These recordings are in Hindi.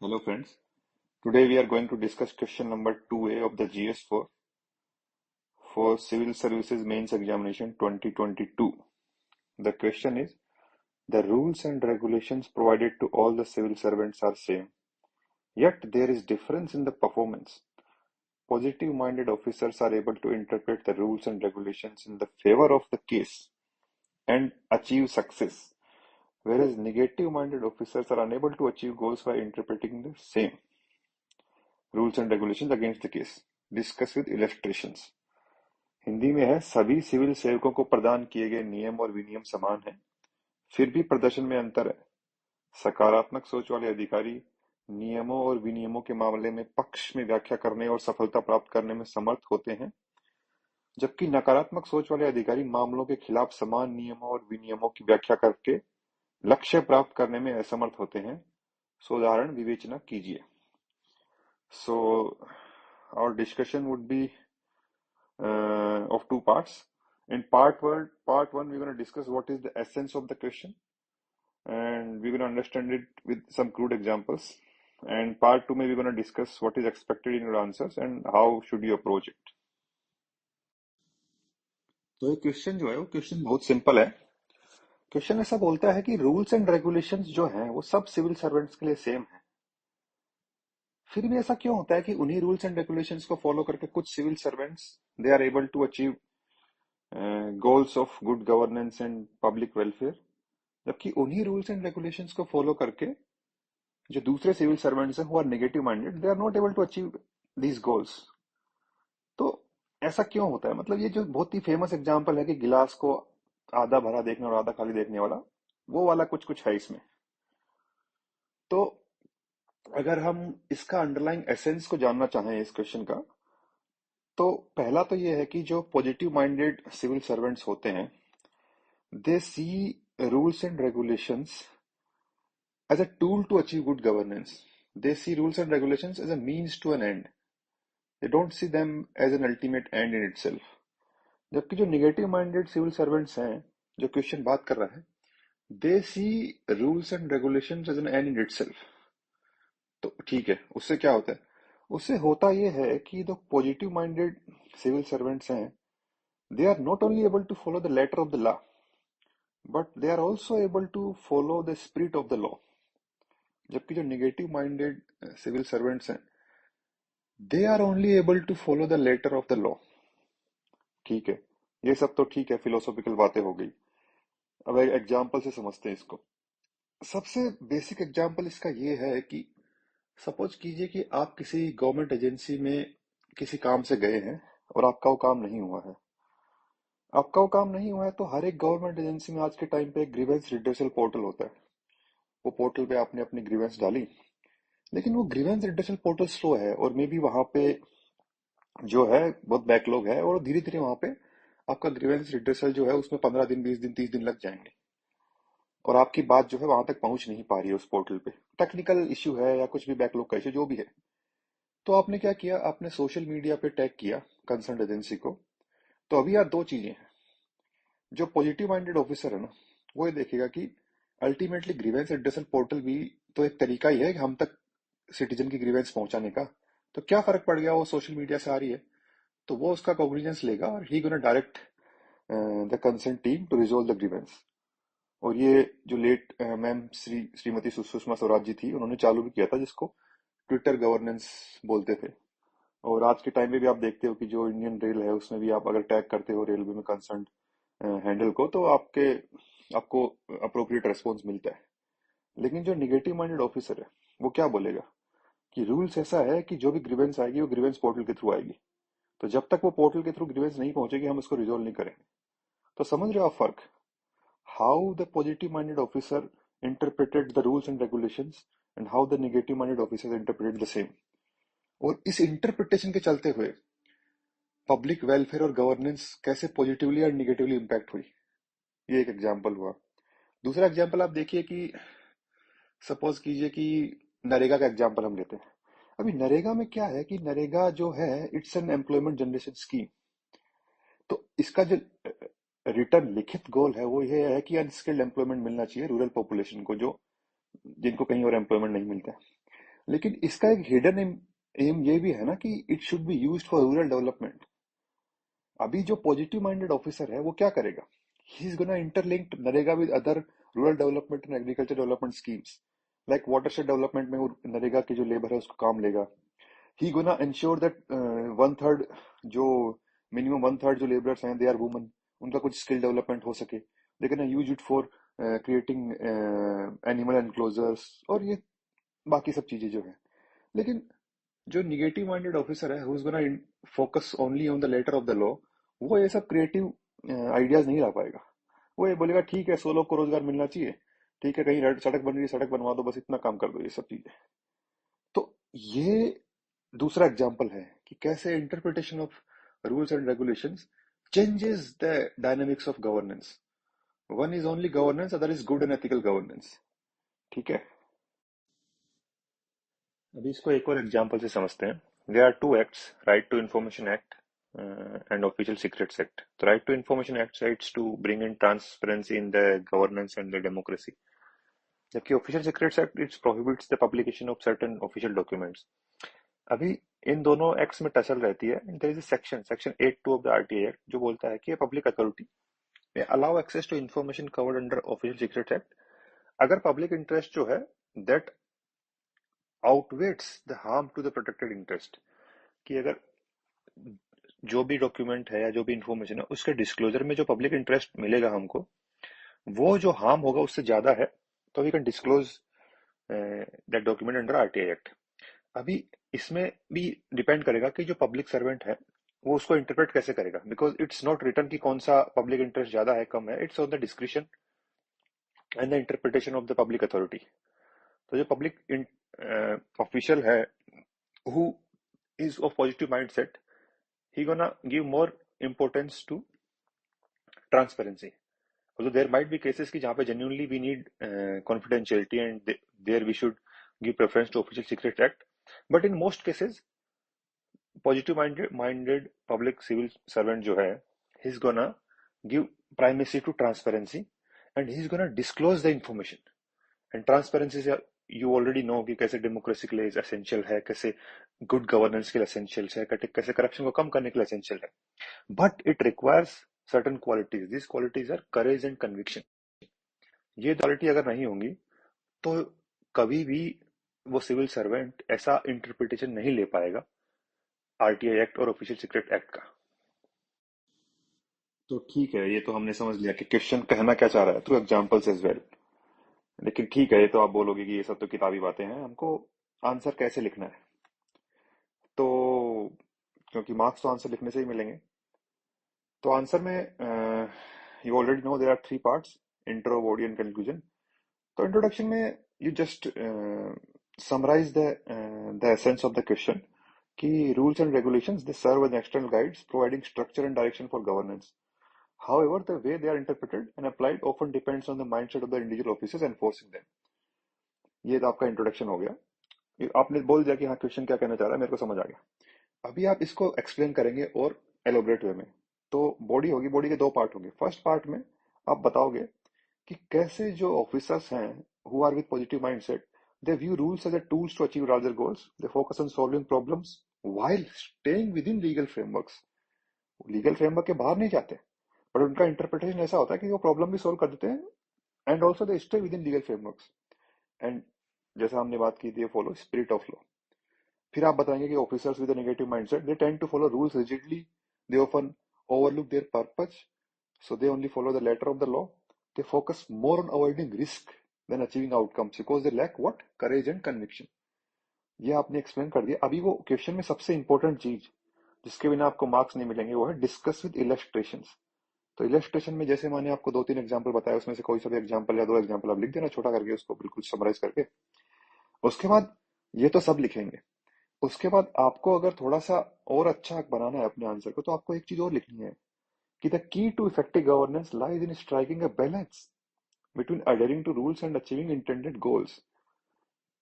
Hello friends, today we are going to discuss question number 2A of the GS4 for Civil Services Mains Examination 2022. The question is, the rules and regulations provided to all the civil servants are same, yet there is difference in the performance. Positive-minded officers are able to interpret the rules and regulations in the favor of the case and achieve success, whereas negative-minded officers are unable to achieve goals by interpreting the same rules and regulations against the case discuss with illustrations. Hindi में है, सभी सिविल सेवकों को प्रदान किए गए नियम और विनियम समान हैं, फिर भी प्रदर्शन में अंतर है। सकारात्मक सोच वाले अधिकारी नियमों और विनियमों के मामले में पक्ष में व्याख्या करने और सफलता प्राप्त करने में समर्थ होते हैं, जबकि नकारात्मक सोच वाले अधिकारी मामलों के खिलाफ समान नियमों और विनियमों की व्याख्या करके लक्ष्य प्राप्त करने में असमर्थ होते हैं। उदाहरण विवेचना कीजिए। So our discussion would be of two parts. In part one, we're going to discuss what is the essence of the question, and we're going to understand it with some crude examples. And part two, we're going to discuss what is expected in your answers and how should you approach it. तो ये क्वेश्चन जो है वो क्वेश्चन बहुत सिंपल है। क्वेश्चन ऐसा बोलता है कि रूल्स एंड रेगुलेशंस जो हैं वो सब सिविल सर्वेंट्स के लिए सेम है। फिर भी ऐसा क्यों होता है कि उन्हीं रूल्स एंड रेगुलेशंस को फॉलो करके कुछ civil servants they are able to achieve goals of good governance and public welfare, जबकि उन्हीं रूल्स एंड रेगुलेशंस को फॉलो करके जो दूसरे सिविल सर्वेंट्स हैं who are negative minded, they are not able to achieve these goals. तो ऐसा क्यों होता है? मतलब ये जो बहुत ही फेमस एग्जांपल है कि गिलास को आधा भरा देखने और आधा खाली देखने वाला, वो वाला कुछ कुछ है इसमें। तो अगर हम इसका अंडरलाइंग एसेंस को जानना चाहें इस क्वेश्चन का, तो पहला तो ये है कि जो पॉजिटिव माइंडेड सिविल सर्वेंट्स होते हैं, they see rules and regulations as a tool to achieve good governance. They see rules and regulations as a means to an end. They don't see them as an ultimate end in itself. जबकि जो नेगेटिव माइंडेड सिविल सर्वेंट्स हैं, जो क्वेश्चन बात कर रहा है, they see rules and regulations as an end in itself. तो ठीक है, उससे क्या होता है? उससे होता यह है कि जो पॉजिटिव माइंडेड सिविल सर्वेंट्स हैं, they are not only able to follow the letter of the law, but they are also able to follow the spirit of the law. जबकि जो नेगेटिव माइंडेड सिविल सर्वेंट्स हैं, they are only able to follow the letter of the law. ठीक है, ये सब तो ठीक है, फिलोसॉफिकल बातें हो गई। अब एक एग्जाम्पल से समझते हैं इसको। सबसे बेसिक एग्जाम्पल इसका ये है कि सपोज कीजिए कि आप किसी गवर्नमेंट एजेंसी में किसी काम से गए हैं और आपका वो काम नहीं हुआ है। आपका वो काम नहीं हुआ है तो हर एक गवर्नमेंट एजेंसी में आज के टाइम पे ग्रीवेंस रिड्रेसल पोर्टल होता है। वो पोर्टल पे आपने अपनी ग्रीवेंस डाली, लेकिन वो ग्रीवेंस रिड्रेसल पोर्टल स्लो है और मे बी वहां पे जो है बहुत बैकलॉग है, और धीरे धीरे वहां पे आपका ग्रीवेंस रिड्रेसल जो है उसमें 15 दिन, 20 दिन, 30 दिन लग जाएंगे और आपकी बात जो है वहां तक पहुंच नहीं पा रही है उस पोर्टल पे। टेक्निकल इश्यू है या कुछ भी बैकलॉग का इश्यू जो भी है। तो आपने क्या किया? आपने सोशल मीडिया पे टैग किया कंसर्न एजेंसी को। तो अभी यार दो चीजें हैं। जो पॉजिटिव माइंडेड ऑफिसर है ना, वो ये देखेगा कि अल्टीमेटली ग्रीवेंस रिड्रेसल पोर्टल भी तो एक तरीका ही है कि हम तक सिटीजन की ग्रीवेंस पहुंचाने का। तो क्या फर्क पड़ गया, वो सोशल मीडिया से आ रही है, तो वो उसका कॉग्निजेंस लेगा और he gonna direct the concern team to resolve the grievance. और ये जो लेट मैम श्रीमती सुषमा स्वराज जी थी, उन्होंने चालू भी किया था, जिसको ट्विटर गवर्नेंस बोलते थे। और आज के टाइम में भी आप देखते हो कि जो इंडियन रेल है उसमें भी आप अगर टैग करते हो रेलवे में कंसर्न हैंडल को, तो आपको अप्रोप्रिएट रेस्पॉन्स मिलता है। लेकिन जो निगेटिव माइंडेड ऑफिसर है, वो क्या बोलेगा कि रूल्स ऐसा है कि जो भी ग्रीवेंस आएगी वो ग्रीवेंस पोर्टल के थ्रू आएगी, तो जब तक वो पोर्टल के थ्रू ग्रीवेंस नहीं पहुंचेगी हम उसको रिजोल्व नहीं करेंगे। तो समझ रहे हो आप फर्क? How the positive minded officer interpreted the rules and regulations and how the negative minded officer interpreted the same. और इस इंटरप्रिटेशन के चलते हुए पब्लिक वेलफेयर और गवर्नेंस कैसे पॉजिटिवली और निगेटिवली इंपैक्ट हुई, ये एक एग्जाम्पल हुआ। दूसरा एग्जाम्पल आप देखिए कि सपोज कीजिए कि नरेगा का एग्जाम्पल हम लेते हैं। अभी नरेगा में क्या है कि नरेगा जो है it's an employment generation scheme. तो इसका जो रिटर्न लिखित गोल है वो ये है कि अनस्किल्ड एम्प्लॉयमेंट मिलना चाहिए रूरल पॉपुलेशन को, जो जिनको कहीं और एम्प्लॉयमेंट नहीं मिलता है। लेकिन इसका एक हिडन एम ये भी है ना कि it should be used for rural development. अभी जो पॉजिटिव माइंडेड ऑफिसर है वो क्या करेगा? He is gonna interlinked NREGA with other rural development and agriculture development schemes, like watershed development में वो नरेगा की जो लेबर है उसको काम लेगा। He gonna ensure that one third जो मिनिमम वन थर्ड जो लेबरर्स हैं दे आर वुमन, उनका कुछ स्किल डेवलपमेंट हो सके। They can use it for creating animal enclosures और ये बाकी सब चीजें जो है। लेकिन जो निगेटिव माइंडेड ऑफिसर है who is gonna focus only on the letter of the law, वो ये सब क्रिएटिव आइडियाज नहीं ला पाएगा। वो ये बोलेगा ठीक है 100 लोग को रोजगार मिलना चाहिए, ठीक है कहीं सड़क बन रही है सड़क बनवा दो, बस इतना काम कर दो, ये सब चीजें। तो ये दूसरा एग्जाम्पल है कि कैसे interpretation of rules and regulations changes the dynamics of governance. One is only governance, other is good and ethical governance. ठीक है, अभी इसको एक और एग्जांपल से समझते हैं। There are two acts, right to information act and official secrets act. तो right to information act cites to bring in transparency in the governance and the democracy, जबकि official secrets act it's prohibits the publication of certain official documents. अभी इन दोनों एक्ट्स में टसल रहती है। There is a section section 82 of the RTI act जो बोलता है कि पब्लिक अथॉरिटी में allow access to information covered under official secrets act अगर पब्लिक इंटरेस्ट जो है that outweighs the harm to the protected interest. कि अगर जो भी डॉक्यूमेंट है या जो भी इंफॉर्मेशन है उसके डिस्क्लोजर में जो पब्लिक इंटरेस्ट मिलेगा हमको, वो जो हार्म होगा उससे ज्यादा है, तो we can disclose that document under RTI act. अभी इसमें भी डिपेंड करेगा कि जो पब्लिक सर्वेंट है वो उसको इंटरप्रेट कैसे करेगा, बिकॉज इट्स नॉट रिटर्न कि कौन सा पब्लिक इंटरेस्ट ज्यादा है कम है, it's on the description and the interpretation of the public authority. तो जो पब्लिक ऑफिशियल है who is of positive mindset, he gonna give more importance to transparency. Although there might be cases ki jahan pe genuinely we need confidentiality and there we should give preference to official secret act, but in most cases positive minded public civil servant jo hai, he's gonna give primacy to transparency and he's gonna disclose the information. And transparency से you already know कि कैसे डेमोक्रेसी के लिए एसेंशियल है, कैसे गुड गवर्नेंस के लिए एसेंशियल है, कैसे करप्शन को कम करने के लिए एसेंशियल है। But it requires certain qualities, this qualities are courage and conviction. ये क्वालिटी अगर नहीं होंगी तो कभी भी वो सिविल सर्वेंट ऐसा इंटरप्रिटेशन नहीं ले पाएगा आरटीआई एक्ट और ऑफिशियल सीक्रेट एक्ट का। तो ठीक है, ये तो हमने समझ लिया कि क्वेश्चन कहना क्या चाह रहा है थ्रू एग्जांपल्स एज वेल। लेकिन ठीक है, ये तो आप बोलोगे कि ये सब तो किताबी बातें हैं, हमको आंसर कैसे लिखना है। तो क्योंकि मार्क्स तो आंसर लिखने से ही मिलेंगे, तो आंसर में you already know there are three parts, intro, body and conclusion. तो इंट्रोडक्शन में you just summarise the essence of the question कि rules and regulations they serve as external guides providing structure and direction for governance. However, the way they are interpreted and applied often depends on the mindset of the individual officers enforcing them. ये तो आपका इंट्रोडक्शन हो गया। आपने बोल दिया कि हाँ क्वेश्चन क्या कहना चाह रहा है, मेरे को समझ आ गया। अभी आप इसको एक्सप्लेन करेंगे और एलोबरेट वे में। तो बॉडी होगी, बॉडी के दो पार्ट होंगे। फर्स्ट पार्ट में आप बताओगे कि कैसे जो ऑफिसर्स हैं who are with positive mindset, they view rules as a tools to achieve larger goals, they focus on solving problems while staying with in legal frameworks. Legal framework के बाहर नहीं जाते, बट उनका इंटरप्रिटेशन ऐसा होता है कि वो प्रॉब्लम भी सोल्व कर देते हैं and also they stay with in legal frameworks. And जैसा हमने बात की थी, फॉलो स्पिरिट ऑफ लॉ। फिर आप बताएंगे कि officers with negative mindset they tend to follow rules rigidly, they often overlook their purpose, so they only follow the letter of the law. They focus more on avoiding risk than achieving outcomes because they lack what? Courage and conviction. ये आपने एक्सप्लेन कर दिया। अभी वो क्वेश्चन में सबसे इंपॉर्टेंट चीज जिसके बिना आपको मार्क्स नहीं मिलेंगे वो है डिस्कस विद इलस्ट्रेशंस। तो इलस्ट्रेशन में जैसे मैंने आपको दो तीन एग्जांपल बताया, उसमें से कोई सा भी एग्जांपल या दो एग्जांपल आप लिख देना छोटा करके, उसको बिल्कुल समराइज करके। उसके बाद ये तो सब लिखेंगे। उसके बाद आपको अगर थोड़ा सा और अच्छा बनाना है अपने आंसर को, तो आपको एक चीज और लिखनी है कि the key to effective governance lies in striking a balance between adhering to rules and achieving intended goals.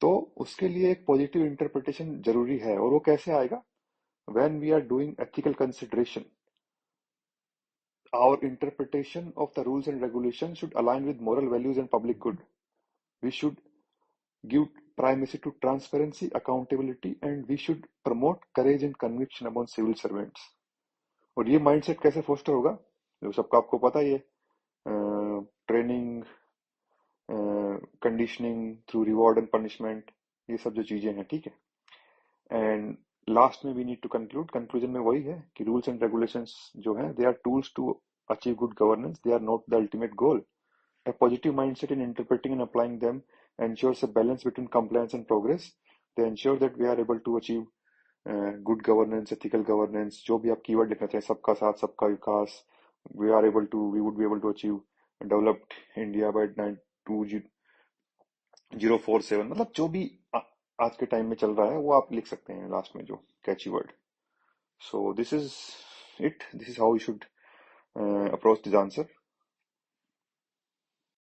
तो उसके लिए एक पॉजिटिव इंटरप्रिटेशन जरूरी है, और वो कैसे आएगा? When we are doing ethical consideration, our interpretation of the rules and regulations should align with moral values and public good. We should give primacy to transparency, accountability, and we should promote courage and conviction among civil servants. और ये माइंडसेट कैसे फोस्टर होगा, जो सबका आपको पता ही है, training, conditioning through reward and punishment, ये सब जो चीजें हैं, ठीक है। एंड लास्ट में we need to conclude, conclusion में वही है कि रूल्स एंड रेगुलेशंस जो हैं, they are tools to achieve good governance, they are not the ultimate goal. A positive mindset in interpreting and applying them ensures a balance between compliance and progress. They ensure that we are able to achieve good governance, ethical governance, जो भी आप कीवर्ड लिखना चाहें, सबका साथ, सबका विकास, we would be able to achieve developed India by 2047, मतलब जो भी आज के टाइम में चल रहा है वो आप लिख सकते हैं लास्ट में जो कैची word. So this is it. This is how you should approach this answer.